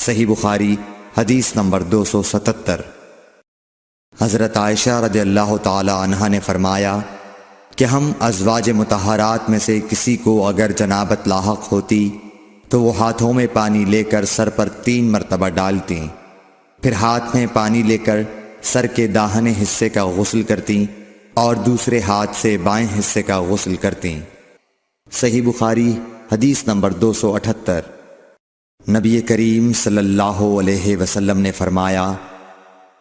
صحیح بخاری حدیث نمبر 277۔ حضرت عائشہ رضی اللہ تعالی عنہا نے فرمایا کہ ہم ازواج مطہرات میں سے کسی کو اگر جنابت لاحق ہوتی تو وہ ہاتھوں میں پانی لے کر سر پر 3 مرتبہ ڈالتیں، پھر ہاتھ میں پانی لے کر سر کے داہنے حصے کا غسل کرتیں اور دوسرے ہاتھ سے بائیں حصے کا غسل کرتیں۔ صحیح بخاری حدیث نمبر 278۔ نبی کریم صلی اللہ علیہ وسلم نے فرمایا،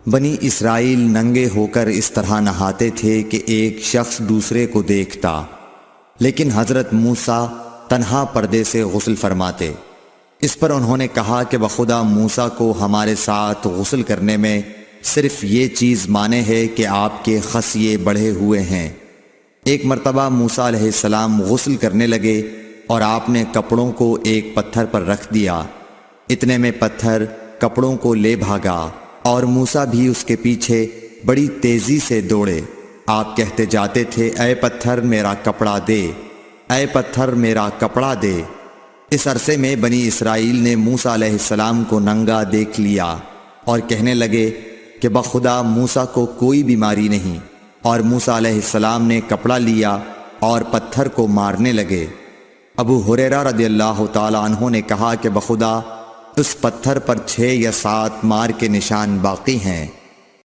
بنی اسرائیل ننگے ہو کر اس طرح نہاتے تھے کہ ایک شخص دوسرے کو دیکھتا، لیکن حضرت موسیٰ تنہا پردے سے غسل فرماتے۔ اس پر انہوں نے کہا کہ بخدا موسیٰ کو ہمارے ساتھ غسل کرنے میں صرف یہ چیز مانے ہے کہ آپ کے خصیے بڑھے ہوئے ہیں۔ ایک مرتبہ موسیٰ علیہ السلام غسل کرنے لگے اور آپ نے کپڑوں کو ایک پتھر پر رکھ دیا، اتنے میں پتھر کپڑوں کو لے بھاگا اور موسیٰ بھی اس کے پیچھے بڑی تیزی سے دوڑے۔ آپ کہتے جاتے تھے، اے پتھر میرا کپڑا دے، اے پتھر میرا کپڑا دے۔ اس عرصے میں بنی اسرائیل نے موسیٰ علیہ السلام کو ننگا دیکھ لیا اور کہنے لگے کہ بخدا موسیٰ کو کوئی بیماری نہیں، اور موسیٰ علیہ السلام نے کپڑا لیا اور پتھر کو مارنے لگے۔ ابو ہریرہ رضی اللہ تعالی عنہ نے کہا کہ بخدا اس پتھر پر 6 یا 7 مار کے نشان باقی ہیں۔